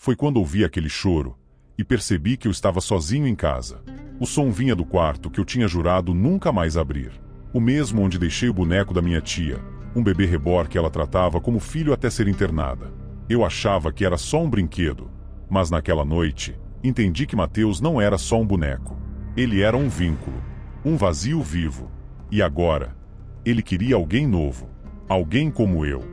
Foi quando ouvi aquele choro e percebi que eu estava sozinho em casa. O som vinha do quarto que eu tinha jurado nunca mais abrir. O mesmo onde deixei o boneco da minha tia, um bebê reborn que ela tratava como filho até ser internada. Eu achava que era só um brinquedo, mas naquela noite, entendi que Mateus não era só um boneco. Ele era um vínculo, um vazio vivo. E agora, ele queria alguém novo, alguém como eu.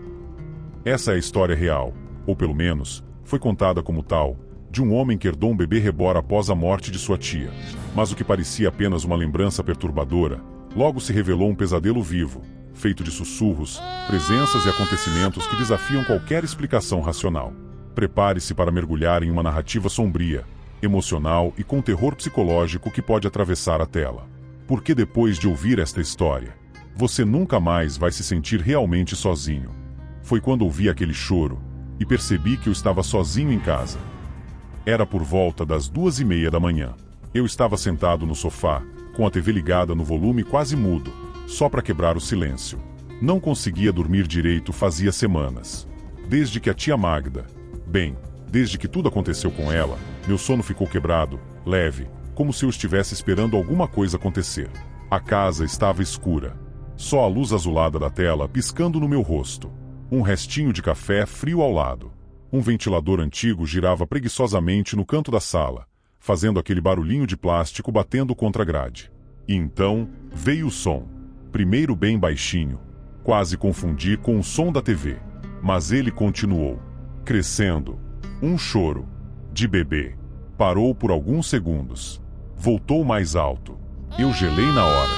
Essa é a história real, ou pelo menos, foi contada como tal, de um homem que herdou um bebê reborn após a morte de sua tia. Mas o que parecia apenas uma lembrança perturbadora, logo se revelou um pesadelo vivo, feito de sussurros, presenças e acontecimentos que desafiam qualquer explicação racional. Prepare-se para mergulhar em uma narrativa sombria, emocional e com terror psicológico que pode atravessar a tela. Porque depois de ouvir esta história, você nunca mais vai se sentir realmente sozinho. Foi quando ouvi aquele choro e percebi que eu estava sozinho em casa. Era por volta das 2:30 da manhã. Eu estava sentado no sofá, com a TV ligada no volume quase mudo, só para quebrar o silêncio. Não conseguia dormir direito fazia semanas. Desde que a tia Magda, desde que tudo aconteceu com ela, meu sono ficou quebrado, leve, como se eu estivesse esperando alguma coisa acontecer. A casa estava escura. Só a luz azulada da tela piscando no meu rosto. Um restinho de café frio ao lado. Um ventilador antigo girava preguiçosamente no canto da sala, fazendo aquele barulhinho de plástico batendo contra a grade. E então, veio o som. Primeiro bem baixinho. Quase confundi com o som da TV. Mas ele continuou. Crescendo. Um choro. De bebê. Parou por alguns segundos. Voltou mais alto. Eu gelei na hora.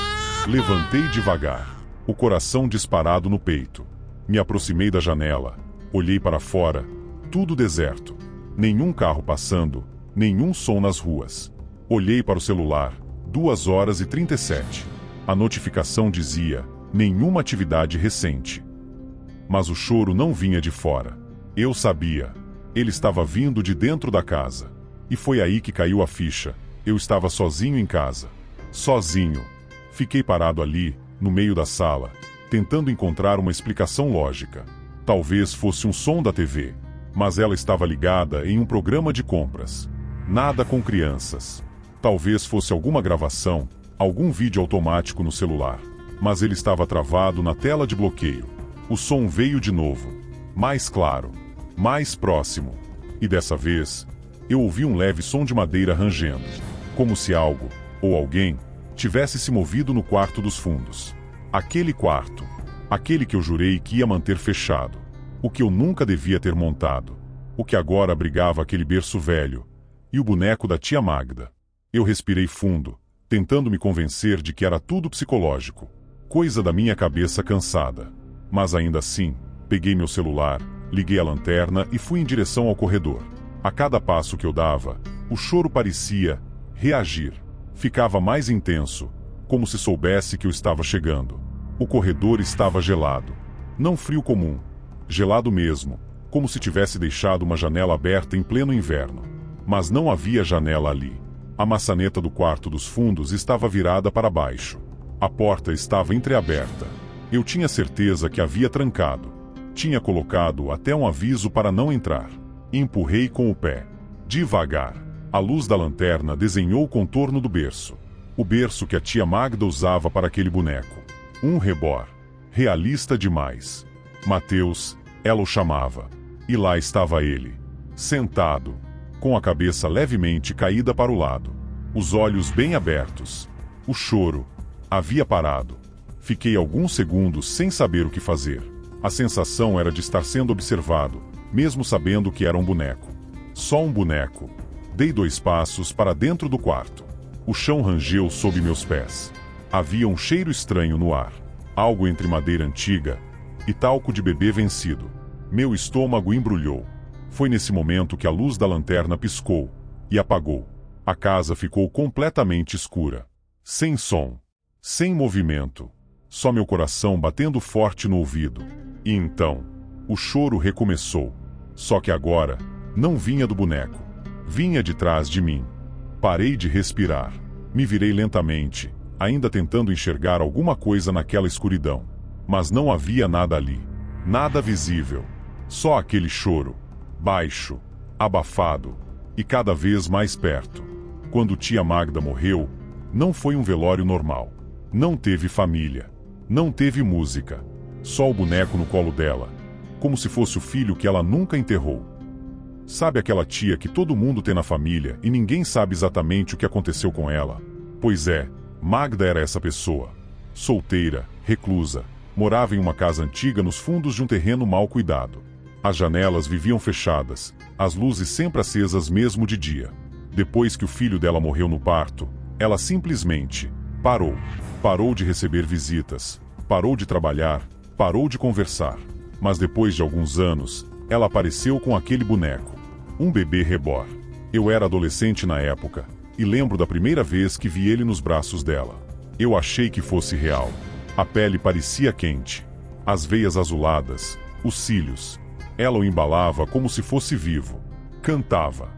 Levantei devagar. O coração disparado no peito. Me aproximei da janela. Olhei para fora. Tudo deserto. Nenhum carro passando. Nenhum som nas ruas. Olhei para o celular. 2h37. A notificação dizia: nenhuma atividade recente. Mas o choro não vinha de fora. Eu sabia. Ele estava vindo de dentro da casa. E foi aí que caiu a ficha. Eu estava sozinho em casa. Sozinho. Fiquei parado ali, no meio da sala, tentando encontrar uma explicação lógica. Talvez fosse um som da TV, mas ela estava ligada em um programa de compras. Nada com crianças. Talvez fosse alguma gravação, algum vídeo automático no celular. Mas ele estava travado na tela de bloqueio. O som veio de novo. Mais claro. Mais próximo. E dessa vez, eu ouvi um leve som de madeira rangendo. Como se algo, ou alguém, tivesse se movido no quarto dos fundos. Aquele quarto. Aquele que eu jurei que ia manter fechado. O que eu nunca devia ter montado. O que agora abrigava aquele berço velho. E o boneco da tia Magda. Eu respirei fundo, tentando me convencer de que era tudo psicológico. Coisa da minha cabeça cansada. Mas ainda assim, peguei meu celular, liguei a lanterna e fui em direção ao corredor. A cada passo que eu dava, o choro parecia reagir. Ficava mais intenso, como se soubesse que eu estava chegando. O corredor estava gelado. Não frio comum. Gelado mesmo, como se tivesse deixado uma janela aberta em pleno inverno. Mas não havia janela ali. A maçaneta do quarto dos fundos estava virada para baixo. A porta estava entreaberta. Eu tinha certeza que havia trancado. Tinha colocado até um aviso para não entrar. Empurrei com o pé. Devagar. A luz da lanterna desenhou o contorno do berço. O berço que a tia Magda usava para aquele boneco. Um reborn. Realista demais. Mateus, ela o chamava. E lá estava ele. Sentado. Com a cabeça levemente caída para o lado. Os olhos bem abertos. O choro. Havia parado. Fiquei alguns segundos sem saber o que fazer. A sensação era de estar sendo observado, mesmo sabendo que era um boneco. Só um boneco. Dei 2 passos para dentro do quarto. O chão rangeu sob meus pés. Havia um cheiro estranho no ar. Algo entre madeira antiga e talco de bebê vencido. Meu estômago embrulhou. Foi nesse momento que a luz da lanterna piscou e apagou. A casa ficou completamente escura. Sem som. Sem movimento. Só meu coração batendo forte no ouvido. E então, o choro recomeçou. Só que agora, não vinha do boneco. Vinha de trás de mim. Parei de respirar. Me virei lentamente, ainda tentando enxergar alguma coisa naquela escuridão. Mas não havia nada ali. Nada visível. Só aquele choro. Baixo. abafado, e cada vez mais perto. Quando tia Magda morreu, não foi um velório normal. Não teve família. Não teve música. Só o boneco no colo dela, como se fosse o filho que ela nunca enterrou. Sabe aquela tia que todo mundo tem na família e ninguém sabe exatamente o que aconteceu com ela? Pois é, Magda era essa pessoa. Solteira, reclusa, morava em uma casa antiga nos fundos de um terreno mal cuidado. As janelas viviam fechadas, as luzes sempre acesas mesmo de dia. Depois que o filho dela morreu no parto, ela simplesmente parou. Parou de receber visitas, parou de trabalhar, parou de conversar. Mas depois de alguns anos, ela apareceu com aquele boneco. Um bebê reborn. Eu era adolescente na época, e lembro da primeira vez que vi ele nos braços dela. Eu achei que fosse real. A pele parecia quente. As veias azuladas, os cílios. Ela o embalava como se fosse vivo. Cantava.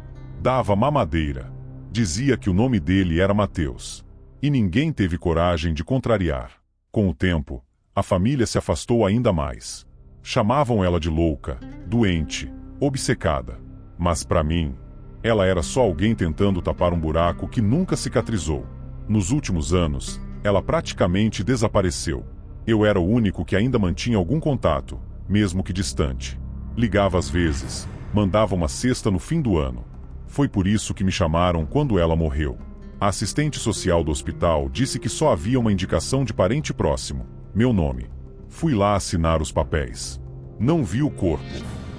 Dava mamadeira. Dizia que o nome dele era Mateus. E ninguém teve coragem de contrariar. Com o tempo, a família se afastou ainda mais. Chamavam ela de louca, doente, obcecada. Mas para mim, ela era só alguém tentando tapar um buraco que nunca cicatrizou. Nos últimos anos, ela praticamente desapareceu. Eu era o único que ainda mantinha algum contato, mesmo que distante. Ligava às vezes, mandava uma cesta no fim do ano. Foi por isso que me chamaram quando ela morreu. A assistente social do hospital disse que só havia uma indicação de parente próximo, meu nome. Fui lá assinar os papéis. Não vi o corpo,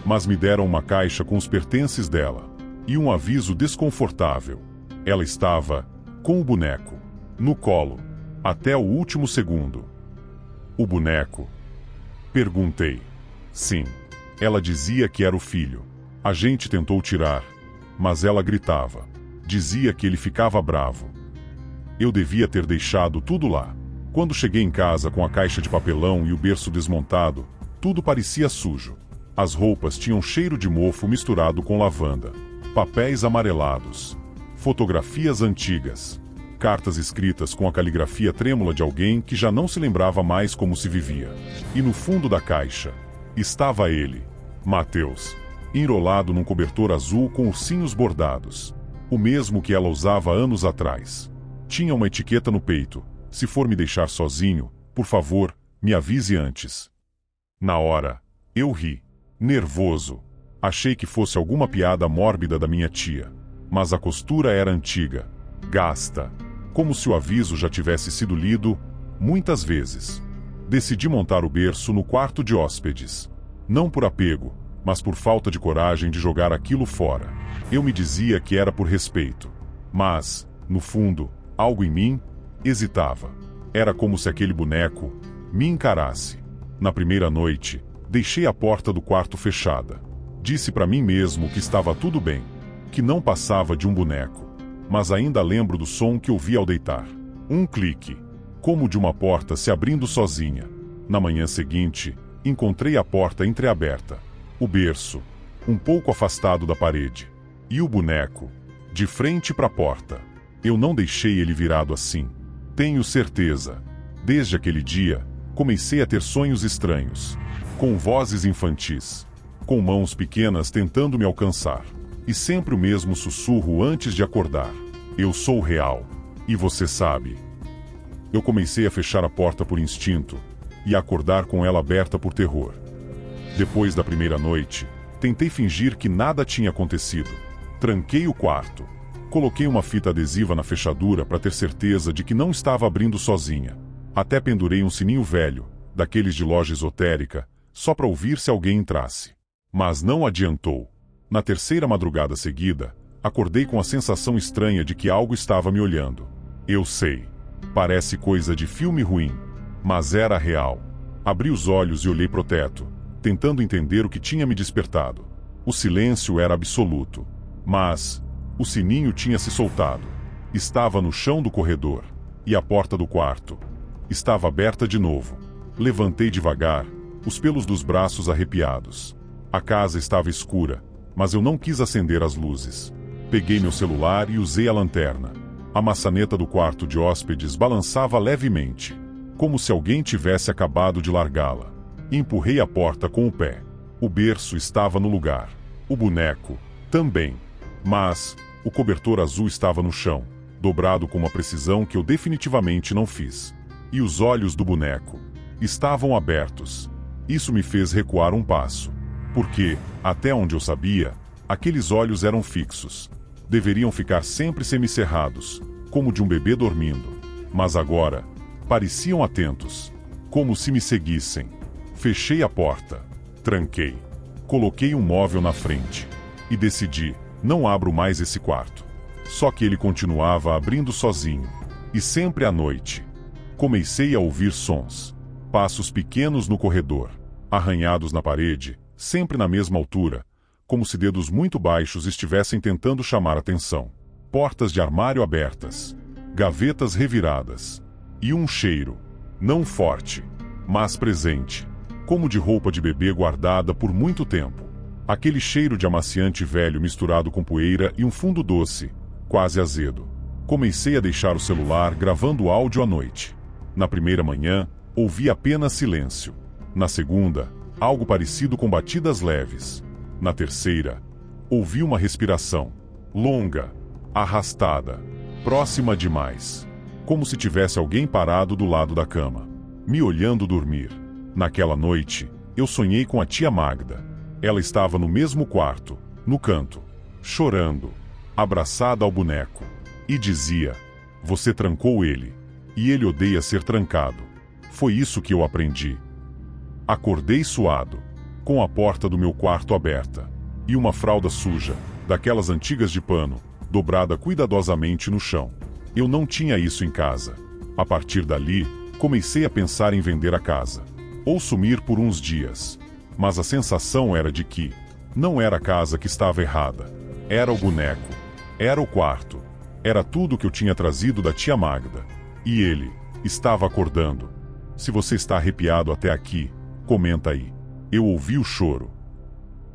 mas me deram uma caixa com os pertences dela. E um aviso desconfortável. Ela estava com o boneco, no colo, até o último segundo. O boneco? Perguntei. Sim. Ela dizia que era o filho. A gente tentou tirar, mas ela gritava. Dizia que ele ficava bravo. Eu devia ter deixado tudo lá. Quando cheguei em casa com a caixa de papelão e o berço desmontado, tudo parecia sujo. As roupas tinham cheiro de mofo misturado com lavanda. Papéis amarelados. Fotografias antigas. Cartas escritas com a caligrafia trêmula de alguém que já não se lembrava mais como se vivia. E no fundo da caixa, estava ele, Mateus, enrolado num cobertor azul com ursinhos bordados. O mesmo que ela usava anos atrás. Tinha uma etiqueta no peito. Se for me deixar sozinho, por favor, me avise antes. Na hora, eu ri. Nervoso. Achei que fosse alguma piada mórbida da minha tia. Mas a costura era antiga. Gasta. Como se o aviso já tivesse sido lido muitas vezes. Decidi montar o berço no quarto de hóspedes. Não por apego, mas por falta de coragem de jogar aquilo fora. Eu me dizia que era por respeito. Mas, no fundo, algo em mim hesitava. Era como se aquele boneco me encarasse. Na primeira noite, deixei a porta do quarto fechada. Disse para mim mesmo que estava tudo bem, que não passava de um boneco. Mas ainda lembro do som que ouvi ao deitar. Um clique, como de uma porta se abrindo sozinha. Na manhã seguinte, encontrei a porta entreaberta. O berço, um pouco afastado da parede. E o boneco, de frente para a porta. Eu não deixei ele virado assim. Tenho certeza. Desde aquele dia, comecei a ter sonhos estranhos. Com vozes infantis. Com mãos pequenas tentando me alcançar. E sempre o mesmo sussurro antes de acordar. Eu sou real. E você sabe. Eu comecei a fechar a porta por instinto. E a acordar com ela aberta por terror. Depois da primeira noite, tentei fingir que nada tinha acontecido. Tranquei o quarto. Coloquei uma fita adesiva na fechadura para ter certeza de que não estava abrindo sozinha. Até pendurei um sininho velho, daqueles de loja esotérica, só para ouvir se alguém entrasse. Mas não adiantou. Na terceira madrugada seguida, acordei com a sensação estranha de que algo estava me olhando. Eu sei. Parece coisa de filme ruim. Mas era real. Abri os olhos e olhei pro teto, tentando entender o que tinha me despertado. O silêncio era absoluto. Mas o sininho tinha se soltado. Estava no chão do corredor. E a porta do quarto estava aberta de novo. Levantei devagar, os pelos dos braços arrepiados. A casa estava escura, mas eu não quis acender as luzes. Peguei meu celular e usei a lanterna. A maçaneta do quarto de hóspedes balançava levemente, como se alguém tivesse acabado de largá-la. Empurrei a porta com o pé. O berço estava no lugar. O boneco Também. Mas o cobertor azul estava no chão, dobrado com uma precisão que eu definitivamente não fiz. E os olhos do boneco estavam abertos. Isso me fez recuar um passo. Porque, até onde eu sabia, aqueles olhos eram fixos. Deveriam ficar sempre semicerrados, como de um bebê dormindo. Mas agora, pareciam atentos, como se me seguissem. Fechei a porta, tranquei, coloquei um móvel na frente e decidi, não abro mais esse quarto. Só que ele continuava abrindo sozinho, e sempre à noite. Comecei a ouvir sons, passos pequenos no corredor, arranhados na parede, sempre na mesma altura, como se dedos muito baixos estivessem tentando chamar atenção. Portas de armário abertas, gavetas reviradas, e um cheiro, não forte, mas presente, como de roupa de bebê guardada por muito tempo. Aquele cheiro de amaciante velho misturado com poeira e um fundo doce, quase azedo. Comecei a deixar o celular gravando áudio à noite. Na primeira manhã, ouvi apenas silêncio. Na segunda, algo parecido com batidas leves. Na terceira, ouvi uma respiração, longa, arrastada, próxima demais, como se tivesse alguém parado do lado da cama, me olhando dormir. Naquela noite, eu sonhei com a tia Magda. Ela estava no mesmo quarto, no canto, chorando, abraçada ao boneco, e dizia: "Você trancou ele, e ele odeia ser trancado." Foi isso que eu aprendi. Acordei suado, com a porta do meu quarto aberta, e uma fralda suja, daquelas antigas de pano, dobrada cuidadosamente no chão. Eu não tinha isso em casa. A partir dali, comecei a pensar em vender a casa, ou sumir por uns dias. Mas a sensação era de que não era a casa que estava errada. Era o boneco. Era o quarto. Era tudo que eu tinha trazido da tia Magda. E ele estava acordando. Se você está arrepiado até aqui, comenta aí. Eu ouvi o choro.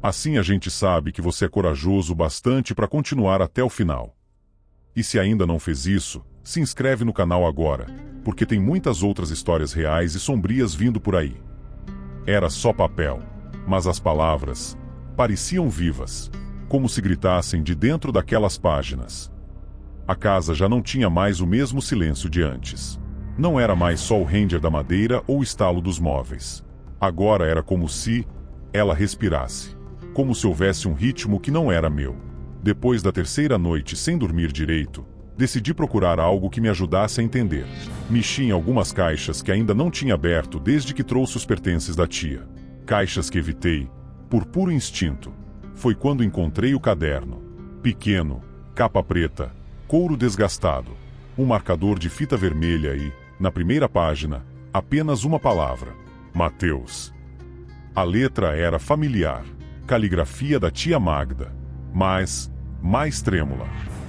Assim a gente sabe que você é corajoso bastante para continuar até o final. E se ainda não fez isso, se inscreve no canal agora, porque tem muitas outras histórias reais e sombrias vindo por aí. Era só papel, mas as palavras pareciam vivas, como se gritassem de dentro daquelas páginas. A casa já não tinha mais o mesmo silêncio de antes. Não era mais só o render da madeira ou o estalo dos móveis. Agora era como se ela respirasse, como se houvesse um ritmo que não era meu. Depois da terceira noite sem dormir direito, decidi procurar algo que me ajudasse a entender. Mexi em algumas caixas que ainda não tinha aberto desde que trouxe os pertences da tia. Caixas que evitei, por puro instinto. Foi quando encontrei o caderno. Pequeno, capa preta, couro desgastado, um marcador de fita vermelha e, na primeira página, apenas uma palavra: Mateus. A letra era familiar, caligrafia da tia Magda, mas mais trêmula,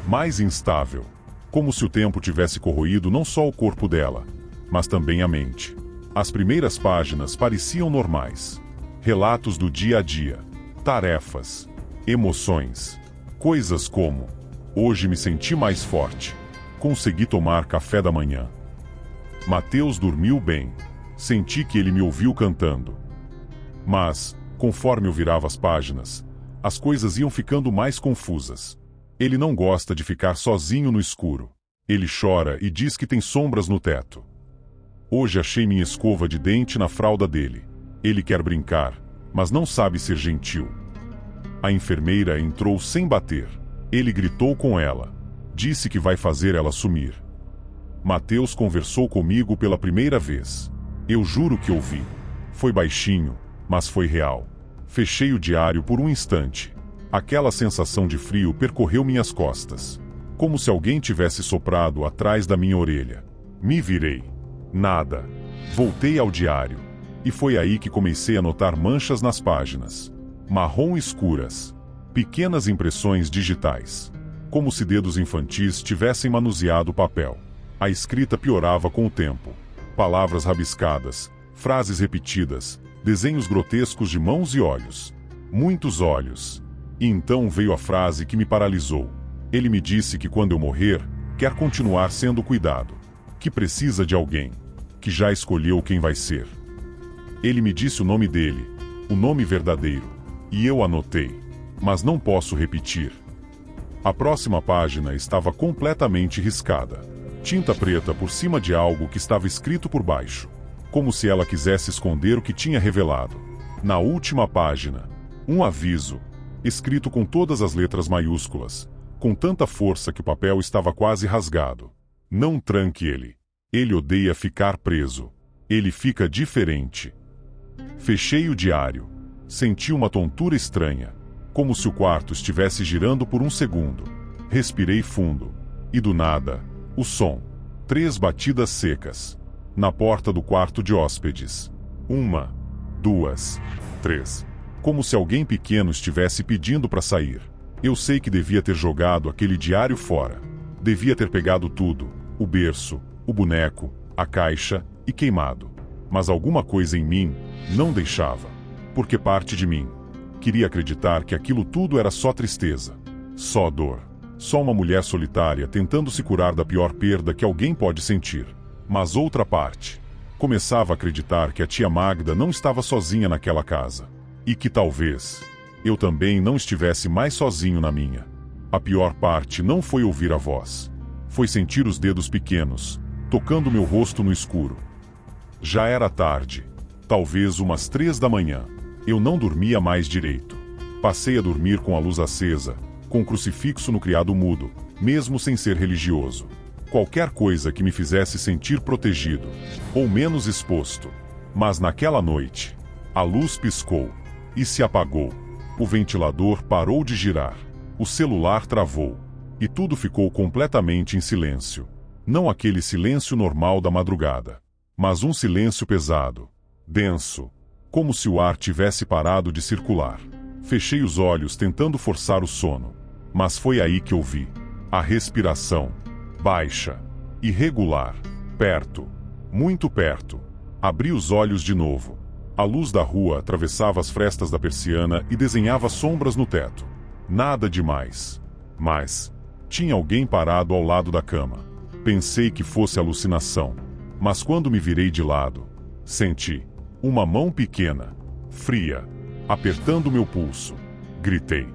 mais instável, como se o tempo tivesse corroído não só o corpo dela, mas também a mente. As primeiras páginas pareciam normais. Relatos do dia a dia, tarefas, emoções, coisas como: hoje me senti mais forte, consegui tomar café da manhã. Mateus dormiu bem, senti que ele me ouviu cantando. Mas, conforme eu virava as páginas, as coisas iam ficando mais confusas. Ele não gosta de ficar sozinho no escuro. Ele chora e diz que tem sombras no teto. Hoje achei minha escova de dente na fralda dele. Ele quer brincar, mas não sabe ser gentil. A enfermeira entrou sem bater. Ele gritou com ela. Disse que vai fazer ela sumir. Mateus conversou comigo pela primeira vez. Eu juro que ouvi. Foi baixinho, mas foi real. Fechei o diário por um instante. Aquela sensação de frio percorreu minhas costas, como se alguém tivesse soprado atrás da minha orelha. Me virei. Nada. Voltei ao diário. E foi aí que comecei a notar manchas nas páginas. Marrom escuras. Pequenas impressões digitais. Como se dedos infantis tivessem manuseado o papel. A escrita piorava com o tempo. Palavras rabiscadas, frases repetidas, desenhos grotescos de mãos e olhos. Muitos olhos. E então veio a frase que me paralisou. Ele me disse que quando eu morrer, quer continuar sendo cuidado. Que precisa de alguém. Que já escolheu quem vai ser. Ele me disse o nome dele, o nome verdadeiro. E eu anotei. mas não posso repetir. A próxima página estava completamente riscada. Tinta preta por cima de algo que estava escrito por baixo, como se ela quisesse esconder o que tinha revelado. Na última página, um aviso, escrito com todas as letras maiúsculas, com tanta força que o papel estava quase rasgado. Não tranque ele. Ele odeia ficar preso. Ele fica diferente. Fechei o diário. Senti uma tontura estranha, como se o quarto estivesse girando por um segundo. Respirei fundo. E do nada, o som. 3 batidas secas. Na porta do quarto de hóspedes. 1, 2, 3. Como se alguém pequeno estivesse pedindo para sair. Eu sei que devia ter jogado aquele diário fora. Devia ter pegado tudo, o berço, o boneco, a caixa, e queimado. Mas alguma coisa em mim não deixava. Porque parte de mim queria acreditar que aquilo tudo era só tristeza, só dor, só uma mulher solitária tentando se curar da pior perda que alguém pode sentir. Mas outra parte começava a acreditar que a tia Magda não estava sozinha naquela casa. E que talvez eu também não estivesse mais sozinho na minha. A pior parte não foi ouvir a voz. Foi sentir os dedos pequenos, tocando meu rosto no escuro. Já era tarde, talvez umas 3 da manhã. Eu não dormia mais direito. Passei a dormir com a luz acesa, com o crucifixo no criado mudo, mesmo sem ser religioso. Qualquer coisa que me fizesse sentir protegido, ou menos exposto. Mas naquela noite, a luz piscou e se apagou. O ventilador parou de girar. O celular travou. E tudo ficou completamente em silêncio. Não aquele silêncio normal da madrugada, mas um silêncio pesado, denso, como se o ar tivesse parado de circular. Fechei os olhos tentando forçar o sono, mas foi aí que ouvi a respiração, baixa, irregular, perto, muito perto. Abri os olhos de novo. A luz da rua atravessava as frestas da persiana e desenhava sombras no teto. Nada demais. Mas tinha alguém parado ao lado da cama. Pensei que fosse alucinação, mas quando me virei de lado, senti uma mão pequena, fria, apertando meu pulso. Gritei.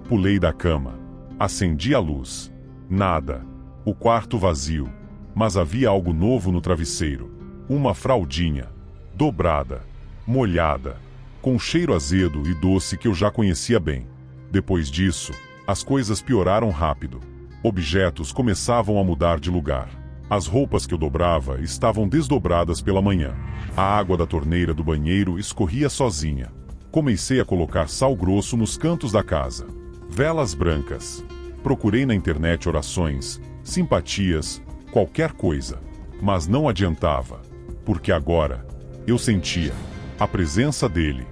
Pulei da cama. Acendi a luz. Nada. O quarto vazio. Mas havia algo novo no travesseiro. Uma fraldinha. Dobrada. Molhada. Com cheiro azedo e doce que eu já conhecia bem. Depois disso, as coisas pioraram rápido. Objetos começavam a mudar de lugar. As roupas que eu dobrava estavam desdobradas pela manhã. A água da torneira do banheiro escorria sozinha. Comecei a colocar sal grosso nos cantos da casa. Velas brancas. Procurei na internet orações, simpatias, qualquer coisa. Mas não adiantava. Porque agora, eu sentia a presença dele.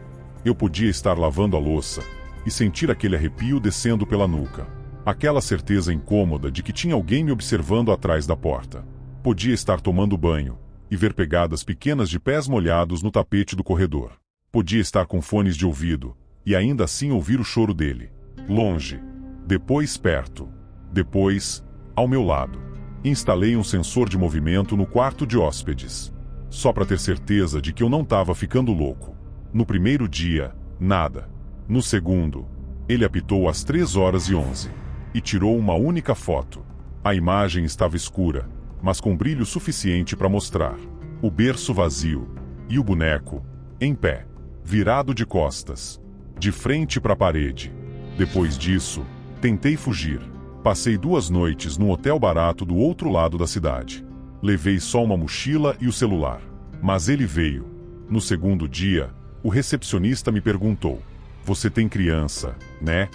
Eu podia estar lavando a louça e sentir aquele arrepio descendo pela nuca. Aquela certeza incômoda de que tinha alguém me observando atrás da porta. Podia estar tomando banho e ver pegadas pequenas de pés molhados no tapete do corredor. Podia estar com fones de ouvido e ainda assim ouvir o choro dele. Longe. Depois perto. Depois, ao meu lado. Instalei um sensor de movimento no quarto de hóspedes. Só para ter certeza de que eu não estava ficando louco. No primeiro dia, nada. No segundo, ele apitou às 3h11 e tirou uma única foto. A imagem estava escura, mas com brilho suficiente para mostrar o berço vazio e o boneco, em pé, virado de costas, de frente para a parede. Depois disso, tentei fugir. Passei 2 noites num hotel barato do outro lado da cidade. Levei só uma mochila e o celular. Mas ele veio. No segundo dia, o recepcionista me perguntou: "Você tem criança, né?"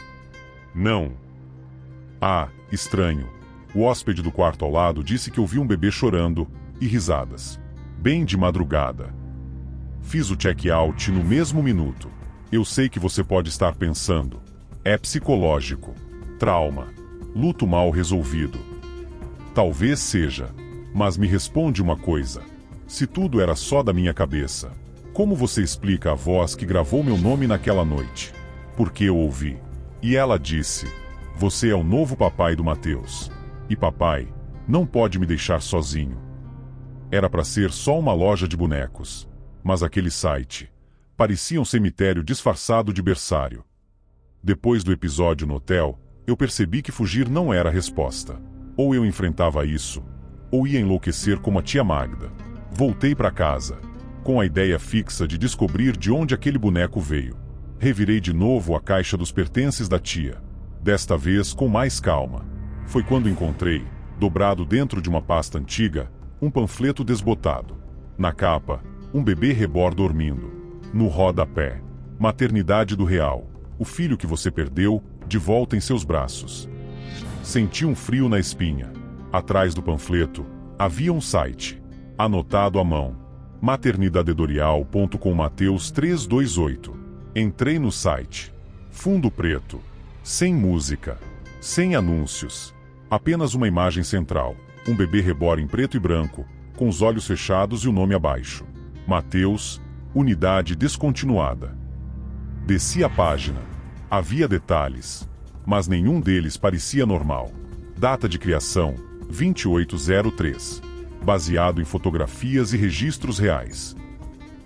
"Não." "Ah, estranho." O hóspede do quarto ao lado disse que ouviu um bebê chorando e risadas. Bem de madrugada. Fiz o check-out no mesmo minuto. Eu sei que você pode estar pensando. É psicológico. Trauma. Luto mal resolvido. Talvez seja. Mas me responde uma coisa. Se tudo era só da minha cabeça, como você explica a voz que gravou meu nome naquela noite? Porque eu ouvi. E ela disse: "Você é o novo papai do Mateus. E papai não pode me deixar sozinho." Era para ser só uma loja de bonecos. Mas aquele site parecia um cemitério disfarçado de berçário. Depois do episódio no hotel, eu percebi que fugir não era a resposta. Ou eu enfrentava isso, ou ia enlouquecer como a tia Magda. Voltei para casa, com a ideia fixa de descobrir de onde aquele boneco veio. Revirei de novo a caixa dos pertences da tia, desta vez com mais calma. Foi quando encontrei, dobrado dentro de uma pasta antiga, um panfleto desbotado. Na capa, um bebê reborn dormindo. No rodapé, maternidade do real, o filho que você perdeu, de volta em seus braços. Senti um frio na espinha. Atrás do panfleto, havia um site, anotado à mão, maternidadedorial.com Mateus 328. Entrei no site. Fundo preto. Sem música. Sem anúncios. Apenas uma imagem central. Um bebê reborn em preto e branco, com os olhos fechados e o nome abaixo. Mateus, unidade descontinuada. Desci a página. Havia detalhes, mas nenhum deles parecia normal. Data de criação, 2803. Baseado em fotografias e registros reais.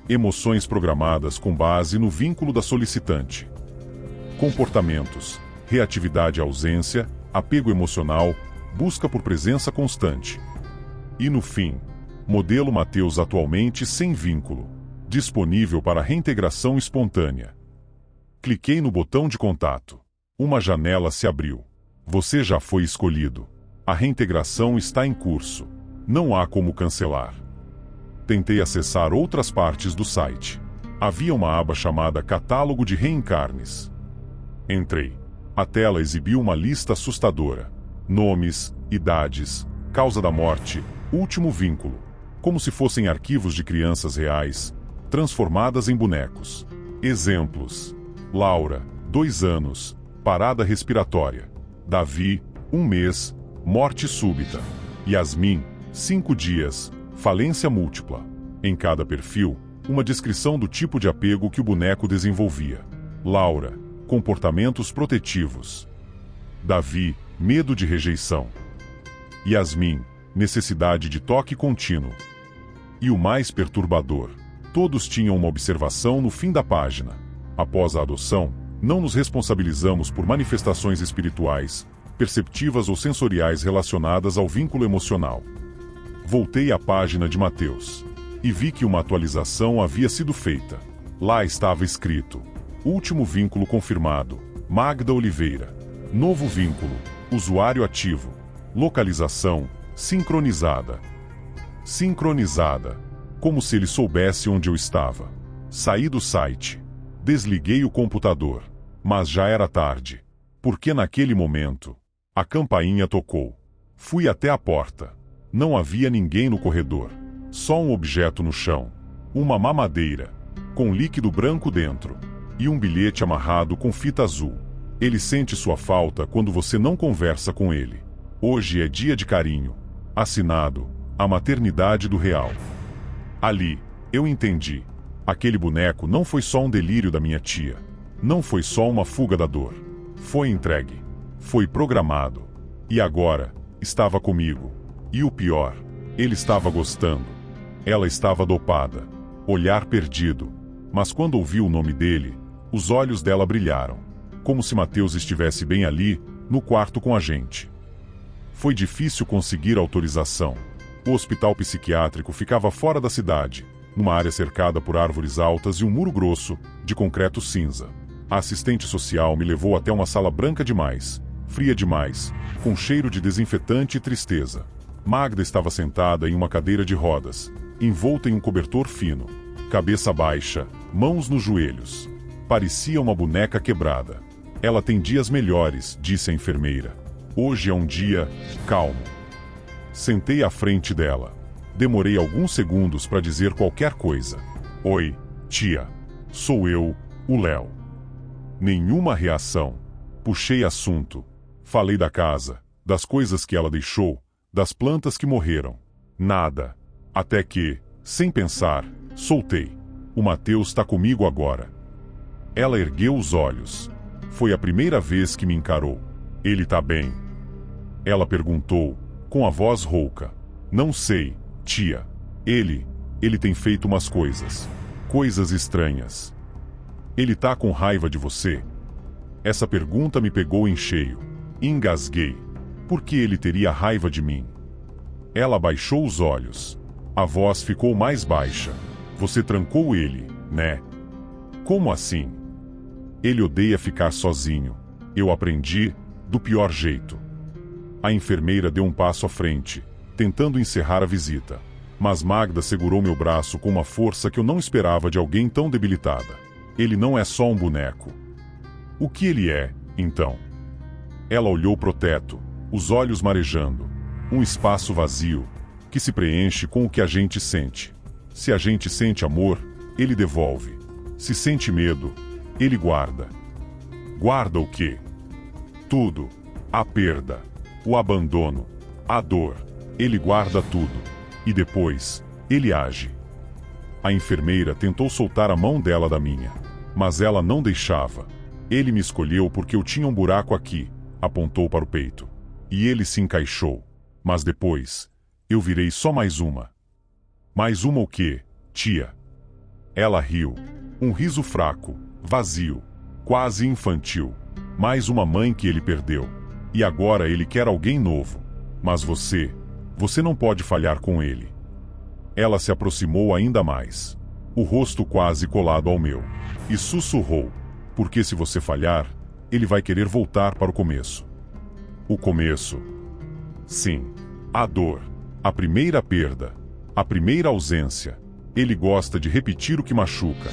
Emoções programadas com base no vínculo da solicitante. Comportamentos, reatividade à ausência, apego emocional, busca por presença constante. E no fim, modelo Mateus atualmente sem vínculo, disponível para reintegração espontânea. Cliquei no botão de contato. Uma janela se abriu. Você já foi escolhido. A reintegração está em curso. Não há como cancelar. Tentei acessar outras partes do site. Havia uma aba chamada Catálogo de Reencarnes. Entrei. A tela exibiu uma lista assustadora. Nomes, idades, causa da morte, último vínculo. Como se fossem arquivos de crianças reais, transformadas em bonecos. Exemplos. Laura, 2 anos, parada respiratória. Davi, 1 mês, morte súbita. Yasmin, 5 dias, falência múltipla. Em cada perfil, uma descrição do tipo de apego que o boneco desenvolvia. Laura, comportamentos protetivos. Davi, medo de rejeição. Yasmin, necessidade de toque contínuo. E o mais perturbador, todos tinham uma observação no fim da página. Após a adoção, não nos responsabilizamos por manifestações espirituais, perceptivas ou sensoriais relacionadas ao vínculo emocional. Voltei à página de Mateus e vi que uma atualização havia sido feita. Lá estava escrito: último vínculo confirmado, Magda Oliveira. Novo vínculo, usuário ativo. Localização, sincronizada. Sincronizada. Como se ele soubesse onde eu estava. Saí do site. Desliguei o computador. Mas já era tarde. Porque naquele momento, a campainha tocou. Fui até a porta. Não havia ninguém no corredor. Só um objeto no chão. Uma mamadeira. Com líquido branco dentro. E um bilhete amarrado com fita azul. Ele sente sua falta quando você não conversa com ele. Hoje é dia de carinho. Assinado, a maternidade do real. Ali, eu entendi. Aquele boneco não foi só um delírio da minha tia. Não foi só uma fuga da dor. Foi entregue. Foi programado. E agora, estava comigo. E o pior, ele estava gostando. Ela estava dopada. Olhar perdido. Mas quando ouviu o nome dele, os olhos dela brilharam. Como se Mateus estivesse bem ali, no quarto com a gente. Foi difícil conseguir autorização. O hospital psiquiátrico ficava fora da cidade, numa área cercada por árvores altas e um muro grosso, de concreto cinza. A assistente social me levou até uma sala branca demais, fria demais, com cheiro de desinfetante e tristeza. Magda estava sentada em uma cadeira de rodas, envolta em um cobertor fino, cabeça baixa, mãos nos joelhos. Parecia uma boneca quebrada. Ela tem dias melhores, disse a enfermeira. Hoje é um dia calmo. Sentei à frente dela. Demorei alguns segundos para dizer qualquer coisa. Oi, tia. Sou eu, o Léo. Nenhuma reação. Puxei assunto. Falei da casa, das coisas que ela deixou, das plantas que morreram. Nada. Até que, sem pensar, soltei. O Mateus está comigo agora. Ela ergueu os olhos. Foi a primeira vez que me encarou. Ele tá bem? Ela perguntou, com a voz rouca. Não sei, tia. Ele tem feito umas coisas. Coisas estranhas. Ele tá com raiva de você? Essa pergunta me pegou em cheio. Engasguei. Por que ele teria raiva de mim? Ela baixou os olhos. A voz ficou mais baixa. Você trancou ele, né? Como assim? Ele odeia ficar sozinho. Eu aprendi, do pior jeito. A enfermeira deu um passo à frente, tentando encerrar a visita. Mas Magda segurou meu braço com uma força que eu não esperava de alguém tão debilitada. Ele não é só um boneco. O que ele é, então? Ela olhou pro teto, os olhos marejando. Um espaço vazio, que se preenche com o que a gente sente. Se a gente sente amor, ele devolve. Se sente medo, ele guarda. Guarda o quê? Tudo. A perda, o abandono, a dor. Ele guarda tudo. E depois, ele age. A enfermeira tentou soltar a mão dela da minha, mas ela não deixava. Ele me escolheu porque eu tinha um buraco aqui, apontou para o peito. E ele se encaixou. Mas depois, eu virei só mais uma. Mais uma o quê, tia? Ela riu. Um riso fraco, vazio, quase infantil. Mais uma mãe que ele perdeu. E agora ele quer alguém novo. Mas você não pode falhar com ele. Ela se aproximou ainda mais, o rosto quase colado ao meu, e sussurrou: porque se você falhar, ele vai querer voltar para o começo. O começo. Sim. A dor. A primeira perda. A primeira ausência. Ele gosta de repetir o que machuca.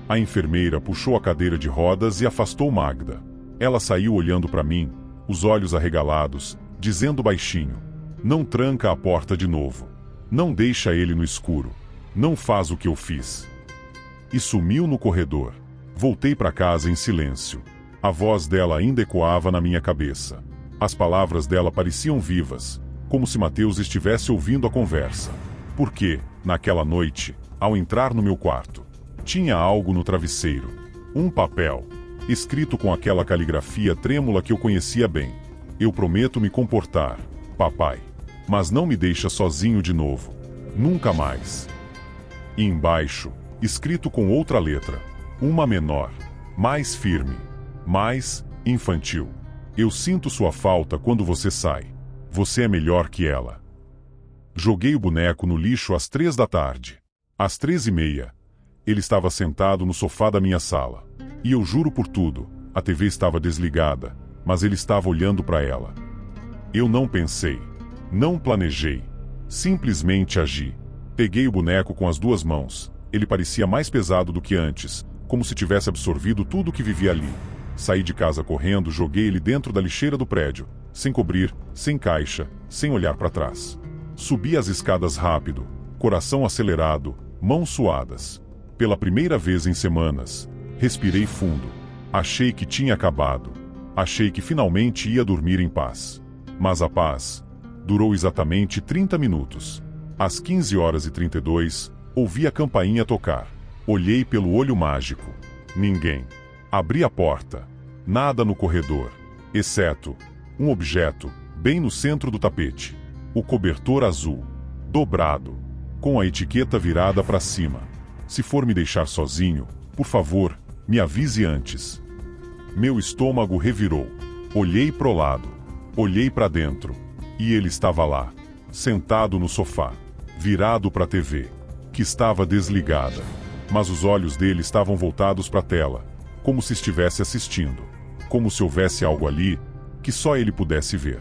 A enfermeira puxou a cadeira de rodas e afastou Magda. Ela saiu olhando para mim, os olhos arregalados, dizendo baixinho: não tranca a porta de novo. Não deixa ele no escuro. Não faz o que eu fiz. E sumiu no corredor. Voltei para casa em silêncio. A voz dela ainda ecoava na minha cabeça. As palavras dela pareciam vivas, como se Mateus estivesse ouvindo a conversa. Porque, naquela noite, ao entrar no meu quarto, tinha algo no travesseiro. Um papel, escrito com aquela caligrafia trêmula que eu conhecia bem. Eu prometo me comportar, papai. Mas não me deixa sozinho de novo. Nunca mais. E embaixo, escrito com outra letra, uma menor, mais firme, mais infantil. Eu sinto sua falta quando você sai. Você é melhor que ela. Joguei o boneco no lixo às 3 da tarde. Às 3:30, ele estava sentado no sofá da minha sala. E eu juro por tudo, a TV estava desligada, mas ele estava olhando para ela. Eu não pensei. Não planejei. Simplesmente agi. Peguei o boneco com as 2 mãos. Ele parecia mais pesado do que antes, como se tivesse absorvido tudo o que vivia ali. Saí de casa correndo, joguei ele dentro da lixeira do prédio, sem cobrir, sem caixa, sem olhar para trás. Subi as escadas rápido, coração acelerado, mãos suadas. Pela primeira vez em semanas, respirei fundo. Achei que tinha acabado. Achei que finalmente ia dormir em paz. Mas a paz durou exatamente 30 minutos. Às 15h32, ouvi a campainha tocar. Olhei pelo olho mágico. Ninguém. Abri a porta. Nada no corredor, exceto um objeto, bem no centro do tapete. O cobertor azul, dobrado, com a etiqueta virada para cima. Se for me deixar sozinho, por favor, me avise antes. Meu estômago revirou. Olhei pro lado. Olhei para dentro. E ele estava lá, sentado no sofá, virado para a TV, que estava desligada. Mas os olhos dele estavam voltados para a tela, como se estivesse assistindo. Como se houvesse algo ali, que só ele pudesse ver.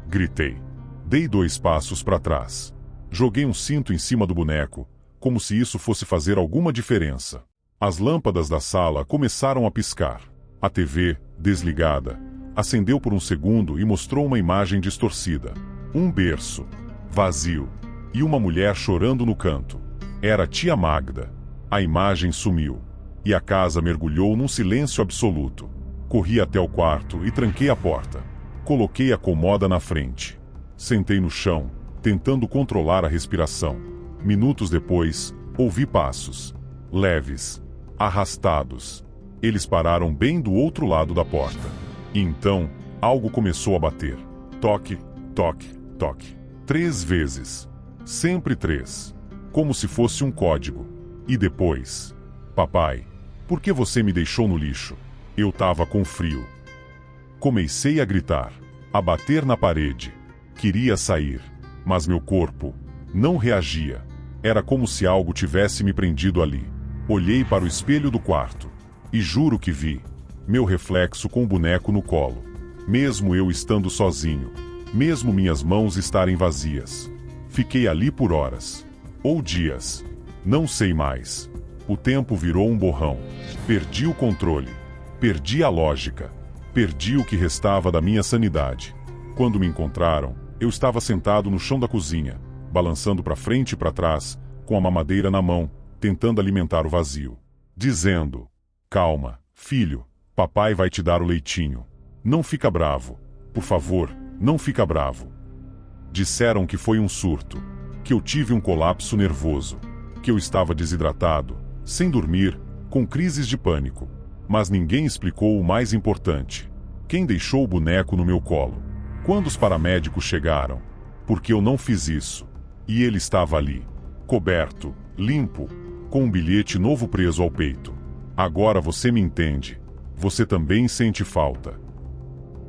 Gritei. Dei 2 passos para trás. Joguei um cinto em cima do boneco, como se isso fosse fazer alguma diferença. As lâmpadas da sala começaram a piscar. A TV, desligada, acendeu por um segundo e mostrou uma imagem distorcida. Um berço, vazio, e uma mulher chorando no canto. Era a tia Magda. A imagem sumiu. E a casa mergulhou num silêncio absoluto. Corri até o quarto e tranquei a porta. Coloquei a comoda na frente. Sentei no chão, tentando controlar a respiração. Minutos depois, ouvi passos. Leves. Arrastados. Eles pararam bem do outro lado da porta. E então, algo começou a bater. Toque, toque, toque. 3 vezes. Sempre 3. Como se fosse um código. E depois... Papai, por que você me deixou no lixo? Eu tava com frio. Comecei a gritar, a bater na parede. Queria sair, mas meu corpo não reagia. Era como se algo tivesse me prendido ali. Olhei para o espelho do quarto e juro que vi meu reflexo com o boneco no colo. Mesmo eu estando sozinho, mesmo minhas mãos estarem vazias. Fiquei ali por horas. Ou dias. Não sei mais. O tempo virou um borrão. Perdi o controle. Perdi a lógica. Perdi o que restava da minha sanidade. Quando me encontraram, eu estava sentado no chão da cozinha, balançando para frente e para trás, com a mamadeira na mão, tentando alimentar o vazio. Dizendo: calma, filho, papai vai te dar o leitinho. Não fica bravo. Por favor, não fica bravo. Disseram que foi um surto, que eu tive um colapso nervoso, que eu estava desidratado, sem dormir, com crises de pânico. Mas ninguém explicou o mais importante. Quem deixou o boneco no meu colo? Quando os paramédicos chegaram? Porque eu não fiz isso. E ele estava ali, coberto, limpo, com um bilhete novo preso ao peito. Agora você me entende. Você também sente falta.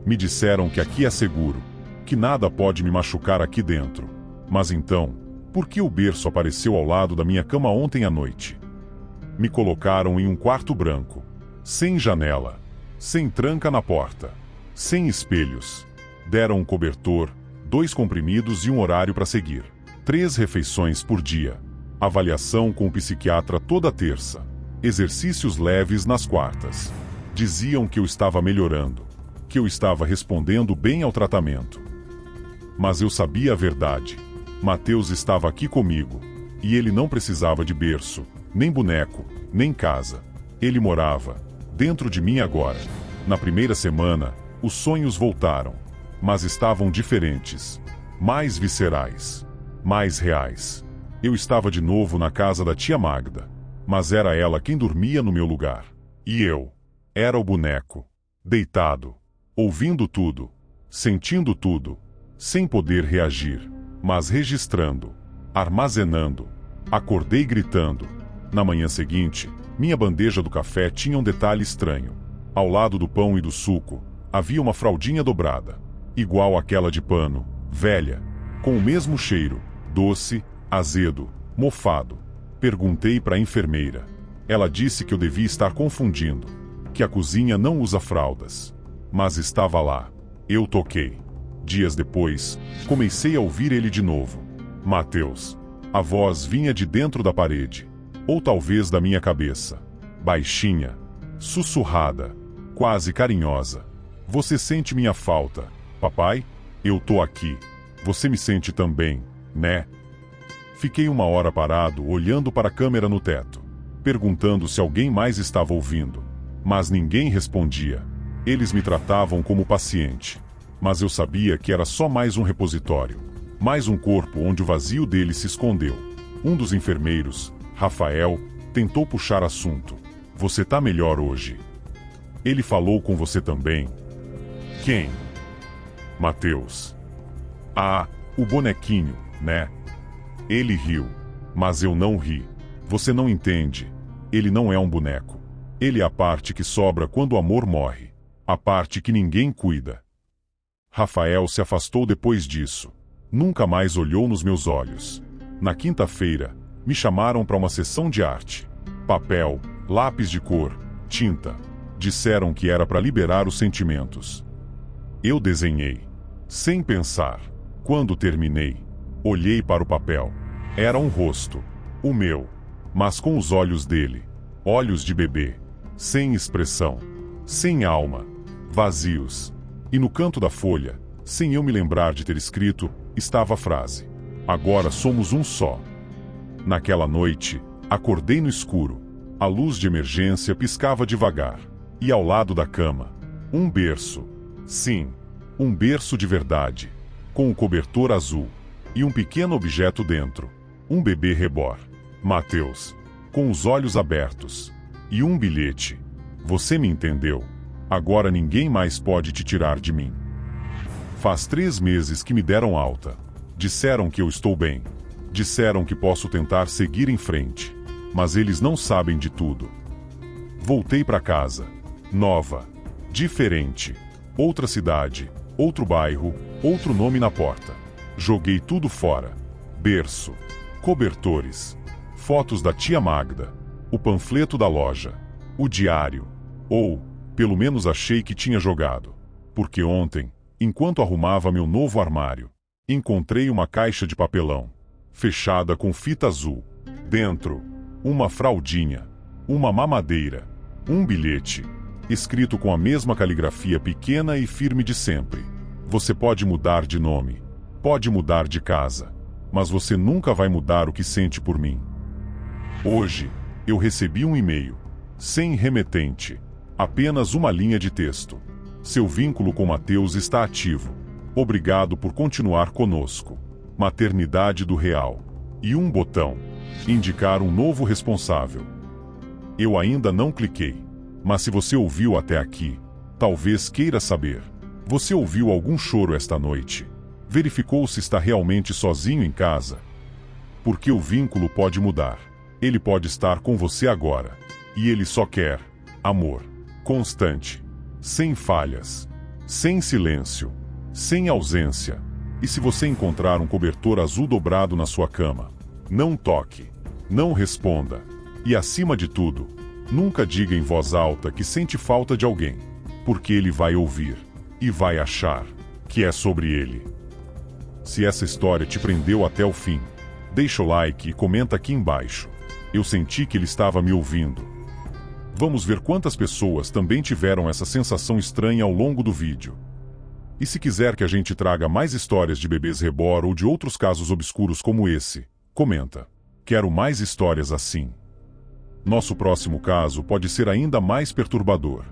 Me disseram que aqui é seguro, que nada pode me machucar aqui dentro. Mas então, por que o berço apareceu ao lado da minha cama ontem à noite? Me colocaram em um quarto branco, sem janela, sem tranca na porta, sem espelhos. Deram um cobertor, 2 comprimidos e um horário para seguir. 3 refeições por dia. Avaliação com o psiquiatra toda terça. Exercícios leves nas quartas. Diziam que eu estava melhorando, que eu estava respondendo bem ao tratamento. Mas eu sabia a verdade. Mateus estava aqui comigo, e ele não precisava de berço, nem boneco, nem casa. Ele morava dentro de mim agora. Na primeira semana, os sonhos voltaram, mas estavam diferentes, mais viscerais, mais reais. Eu estava de novo na casa da tia Magda, mas era ela quem dormia no meu lugar. E eu era o boneco, deitado, ouvindo tudo, sentindo tudo, sem poder reagir, mas registrando, armazenando. Acordei gritando. Na manhã seguinte, minha bandeja do café tinha um detalhe estranho. Ao lado do pão e do suco, havia uma fraldinha dobrada, igual àquela de pano, velha, com o mesmo cheiro, doce, azedo, mofado. Perguntei para a enfermeira. Ela disse que eu devia estar confundindo, que a cozinha não usa fraldas. Mas estava lá. Eu toquei. Dias depois, comecei a ouvir ele de novo. Mateus. A voz vinha de dentro da parede, ou talvez da minha cabeça. Baixinha, sussurrada, quase carinhosa. Você sente minha falta, papai? Eu tô aqui. Você me sente também, né? Fiquei 1 hora parado, olhando para a câmera no teto, perguntando se alguém mais estava ouvindo. Mas ninguém respondia. Eles me tratavam como paciente. Mas eu sabia que era só mais um repositório. Mais um corpo onde o vazio dele se escondeu. Um dos enfermeiros, Rafael, tentou puxar assunto. Você tá melhor hoje. Ele falou com você também? Quem? Mateus. Ah, o bonequinho, né? Ele riu. Mas eu não ri. Você não entende. Ele não é um boneco. Ele é a parte que sobra quando o amor morre. A parte que ninguém cuida. Rafael se afastou depois disso. Nunca mais olhou nos meus olhos. Na quinta-feira, me chamaram para uma sessão de arte. Papel, lápis de cor, tinta. Disseram que era para liberar os sentimentos. Eu desenhei. Sem pensar. Quando terminei, olhei para o papel. Era um rosto. O meu. Mas com os olhos dele. Olhos de bebê. Sem expressão. Sem alma. Vazios. E no canto da folha, sem eu me lembrar de ter escrito, estava a frase: agora somos um só. Naquela noite, acordei no escuro. A luz de emergência piscava devagar. E ao lado da cama, um berço. Sim, um berço de verdade. Com um cobertor azul. E um pequeno objeto dentro. Um bebê reborn. Mateus. Com os olhos abertos. E um bilhete. Você me entendeu? Agora ninguém mais pode te tirar de mim. Faz 3 meses que me deram alta. Disseram que eu estou bem. Disseram que posso tentar seguir em frente. Mas eles não sabem de tudo. Voltei para casa. nova, diferente, outra cidade, outro bairro, outro nome na porta. Joguei tudo fora. Berço, cobertores, fotos da tia Magda, o panfleto da loja, o diário, ou, pelo menos achei que tinha jogado. Porque ontem, enquanto arrumava meu novo armário, encontrei uma caixa de papelão, fechada com fita azul. Dentro, uma fraldinha, uma mamadeira, um bilhete, escrito com a mesma caligrafia pequena e firme de sempre. Você pode mudar de nome, pode mudar de casa, mas você nunca vai mudar o que sente por mim. Hoje, eu recebi um e-mail, sem remetente, apenas uma linha de texto. Seu vínculo com Mateus está ativo. Obrigado por continuar conosco. Maternidade do Real. E um botão. Indicar um novo responsável. Eu ainda não cliquei. Mas se você ouviu até aqui, talvez queira saber. Você ouviu algum choro esta noite? Verificou se está realmente sozinho em casa? Porque o vínculo pode mudar. Ele pode estar com você agora. E ele só quer amor. Constante. Sem falhas. Sem silêncio. Sem ausência. E se você encontrar um cobertor azul dobrado na sua cama, não toque. Não responda. E acima de tudo, nunca diga em voz alta que sente falta de alguém. Porque ele vai ouvir. E vai achar que é sobre ele. Se essa história te prendeu até o fim, deixa o like e comenta aqui embaixo. Eu senti que ele estava me ouvindo. Vamos ver quantas pessoas também tiveram essa sensação estranha ao longo do vídeo. E se quiser que a gente traga mais histórias de bebês reborn ou de outros casos obscuros como esse, comenta. Quero mais histórias assim. Nosso próximo caso pode ser ainda mais perturbador.